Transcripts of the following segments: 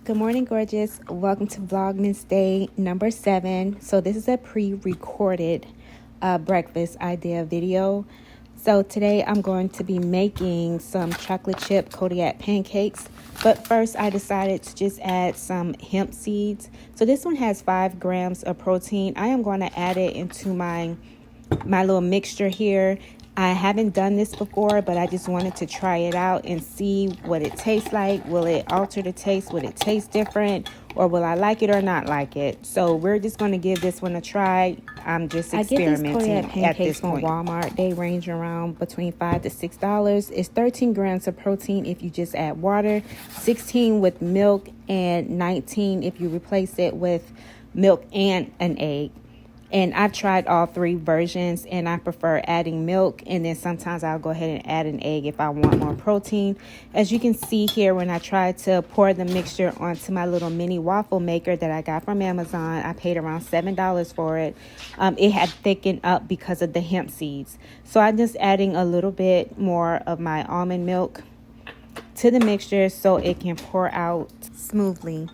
Good morning, gorgeous. Welcome to Vlogmas day number 7. So this is a pre-recorded breakfast idea video. So today I'm going to be making some chocolate chip Kodiak pancakes. But first I decided to just add some hemp seeds. So this one has 5 grams of protein. I am going to add it into my little mixture here. I haven't done this before, but I just wanted to try it out and see what it tastes like. Will it alter the taste? Will it taste different? Or will I like it or not like it? So we're just going to give this one a try. I'm just experimenting. I get these Kodiak pancakes from Walmart. They range around between $5 to $6. It's 13 grams of protein if you just add water, 16 with milk, and 19 if you replace it with milk and an egg. And I've tried all 3 versions, and I prefer adding milk, and then sometimes I'll go ahead and add an egg if I want more protein. As you can see here, when I tried to pour the mixture onto my little mini waffle maker that I got from Amazon, I paid around $7 for it. It had thickened up because of the hemp seeds. So I'm just adding a little bit more of my almond milk to the mixture so it can pour out smoothly.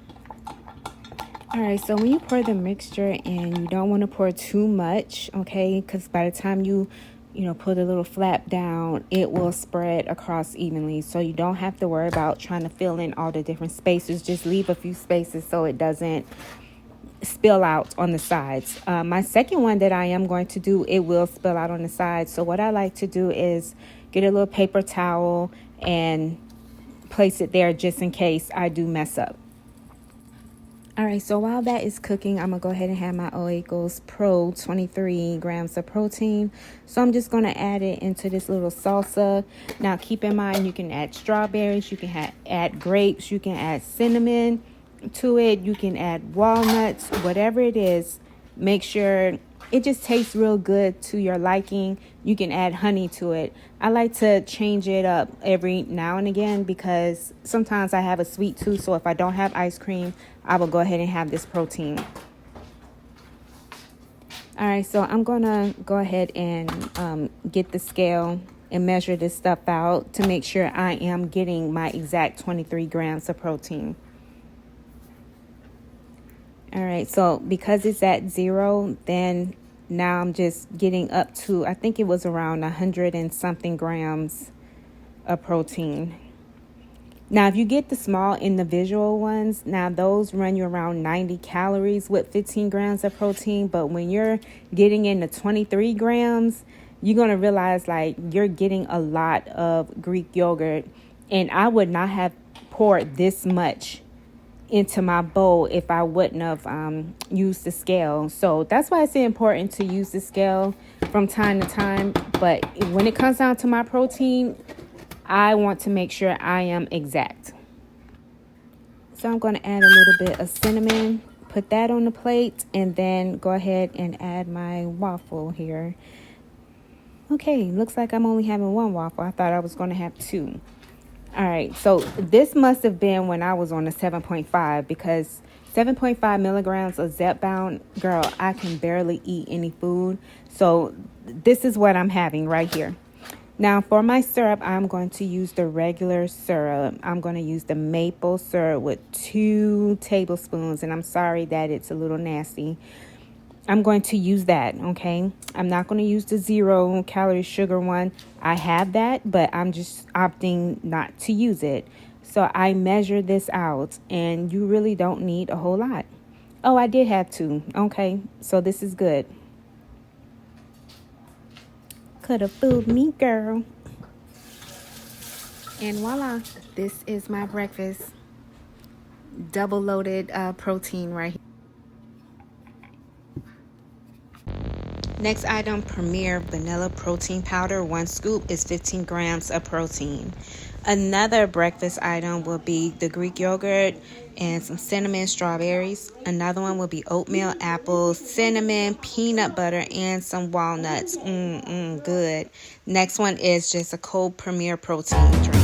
All right, so when you pour the mixture and you don't want to pour too much, okay, because by the time you put the little flap down, it will spread across evenly. So you don't have to worry about trying to fill in all the different spaces. Just leave a few spaces so it doesn't spill out on the sides. My second one that I am going to do, it will spill out on the sides. So what I like to do is get a little paper towel and place it there just in case I do mess up. All right, so while that is cooking, I'm going to go ahead and have my Oikos Pro 23 grams of protein. So I'm just going to add it into this little salsa. Now, keep in mind, you can add strawberries, you can add grapes, you can add cinnamon to it, you can add walnuts, whatever it is. Make sure it just tastes real good to your liking. You can add honey to it. I like to change it up every now and again because sometimes I have a sweet tooth. So if I don't have ice cream, I will go ahead and have this protein. All right, so I'm going to go ahead and get the scale and measure this stuff out to make sure I am getting my exact 23 grams of protein. All right, so because it's at 0, then now I'm just getting up to, I think it was around 100 and something grams of protein. Now, if you get the small individual ones, now those run you around 90 calories with 15 grams of protein. But when you're getting into 23 grams, you're going to realize like you're getting a lot of Greek yogurt. And I would not have poured this much into my bowl if I wouldn't have used the scale. So that's why it's important to use the scale from time to time. But when it comes down to my protein, I want to make sure I am exact. So I'm going to add a little bit of cinnamon, put that on the plate, and then go ahead and add my waffle here. Okay, looks like I'm only having 1 waffle. I thought I was going to have 2. All right, so this must have been when I was on a 7.5 because 7.5 milligrams of Zepbound, girl, I can barely eat any food. So this is what I'm having right here. Now for my syrup, I'm going to use the regular syrup. I'm going to use the maple syrup with 2 tablespoons. And I'm sorry that it's a little nasty. I'm going to use that, okay? I'm not going to use the 0-calorie sugar one. I have that, but I'm just opting not to use it. So I measure this out, and you really don't need a whole lot. Oh, I did have 2. Okay, so this is good. Could have fooled me, girl. And voila, this is my breakfast. Double loaded protein right here. Next item, Premier Vanilla Protein Powder. 1 scoop is 15 grams of protein. Another breakfast item will be the Greek yogurt and some cinnamon, strawberries. Another one will be oatmeal, apples, cinnamon, peanut butter, and some walnuts. Good. Next one is just a cold Premier protein drink.